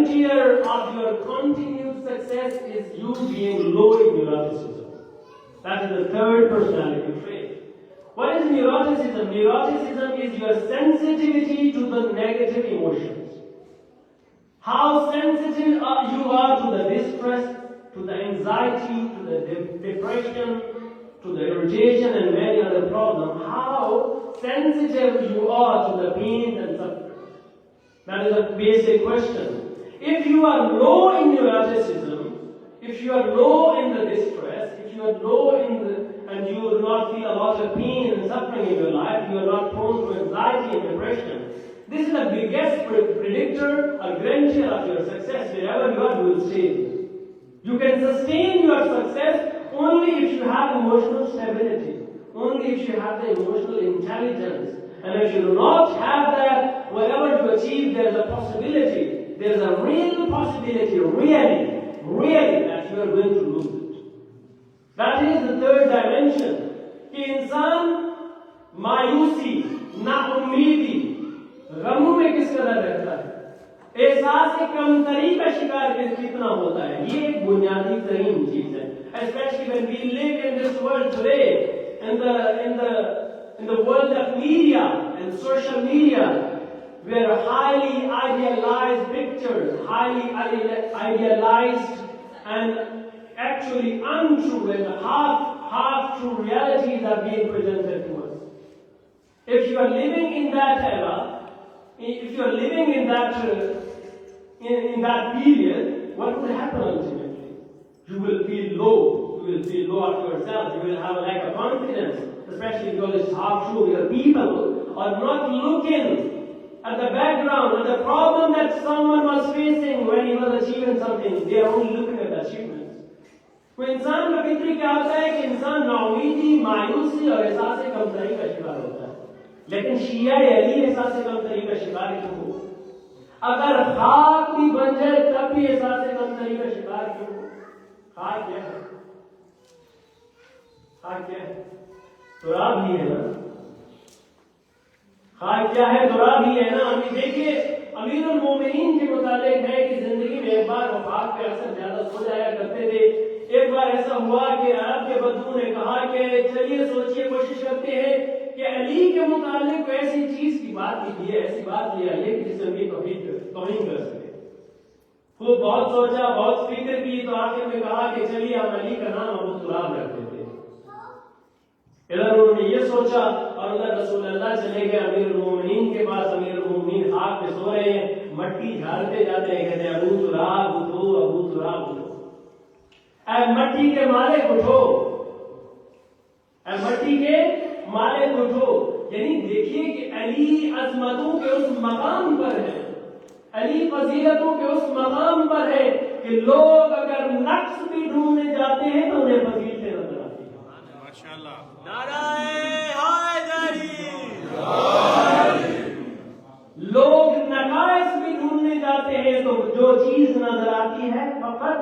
guarantor of your continued success is you being low in neuroticism. That is the third personality trait. What is neuroticism? Neuroticism is your sensitivity to the negative emotions. How sensitive you are to the distress, to the anxiety, to the depression, to the irritation and many other problems. How sensitive you are to the pain and suffering. That is a basic question. If you are low in neuroticism, if you are low in the distress, if you are low in and you do not feel a lot of pain and suffering in your life, you are not prone to anxiety and depression, this is the biggest predictor or guarantor of your success. Wherever you are, you will stay. You can sustain your success only if you have emotional stability, only if you have the emotional intelligence. And if you do not have that, whatever you achieve, there is a possibility, there is a real possibility, really, that you are going to lose it. That is the third dimension. कि इंसान मायूसी, नाउम्मीदी, गमों में किस कदर रहता है, एहसास कमतरी का शिकार कितना होता है, ये एक बुनियादी तरीन चीज है. Especially when we live in this world today, in the world of media and social media, where highly idealized pictures, highly idealized and actually untrue and half-true realities are being presented to us. If you are living in that era, if you are living in that period, what will happen ultimately? You will feel low. You will feel low of yourself. You will have a lack of confidence, especially because it's half true. Your people are not looking at the background, at the problem that someone was facing when he was achieving something. They are only looking at the achievements. कोई इंसान का फिक्र क्या होता है कि इंसान नाउमीदी, मायूसी और एहसास कमतरी का शिकार होता है. लेकिन शिया अली एहसास कमतरी का शिकार क्यों हो? अगर खाक भी बन जाए तब भी एहसास कमतरी का शिकार क्यों हो? खाक क्या है? खाक क्या है? तुराब ही है ना. खाक क्या है? तुराब ही है ना. अभी देखिए अमीरुल मोमिनीन के मुतालिक है कि जिंदगी में एक बार वो खाक पे अक्सर ज्यादा सो जाया करते थे. एक बार ऐसा हुआ कि अरब के बदू ने कहा कि चलिए सोचिए, कोशिश करते हैं कि अली के मुतालिक ऐसी चीज की बात कीजिए, ऐसी बात ले आइए कि जिससे उनकी तौहीन कर सके. खूब बहुत सोचा, बहुत फिक्र की, तो आखिर में कहा कि चलिए हम अली का नाम अबू तुराब रख देते हैं. इधर उन्होंने ये सोचा और उधर रसूलुल्लाह चले गए अमीरुल मोमिनीन के पास. अमीरुल मोमिनीन खाक पे सो रहे हैं, मट्टी झाड़ते जाते हैं, कहते हैं अबू तुराब उठो, अबू तुराब उठो. मट्टी के मालिक उठो, मट्टी के मालिक उठो. यानी देखिए कि अली अजमतों के उस मकाम पर है, अली फजीलतों के उस मकाम पर है कि लोग अगर नक्स भी ढूंढने जाते हैं तो उन्हें फजीलतें नजर आती हैं. माशाअल्लाह. नाराए हैदरी. लोग नकाइस भी ढूंढने जाते हैं तो जो चीज नजर आती है फकत.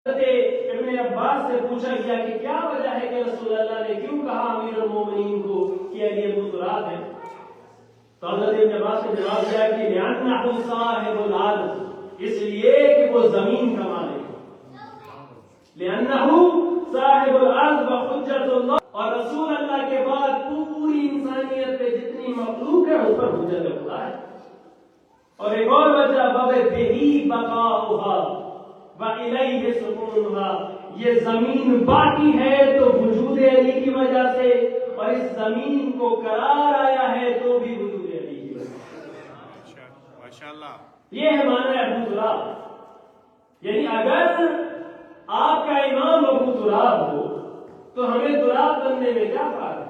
इब्ने अब्बास से पूछा गया कि क्या वजह है कि रसूलुल्लाह ने क्यों कहा अमीरुल मोमिनीन को कि अली अबू तुराब है. तो हज़रत इब्ने अब्बास ने जवाब दिया कि लिअन्नहु साहिबुल अर्ज़, इसलिए कि वो जमीन का मालिक है. लिअन्नहु साहिबुल अर्ज़ व हुज्जतुल्लाह, और रसूल अल्लाह के बाद पूरी इंसानियत पे जितनी मखलूक है उस पर हुज्जत खुदा है. और एक और वजह बवे बिही बकाउहा व इलैहि सुकूनुहा, ये जमीन बाकी है तो वजूद अली की वजह से, और इस जमीन को करार आया है तो भी वजूद अली की वजह से. माशाअल्लाह. ये है माना अबू तुराब. यानी अगर आपका इमाम अबू तुराब हो तो हमें तुराब बनने में क्या फायदा?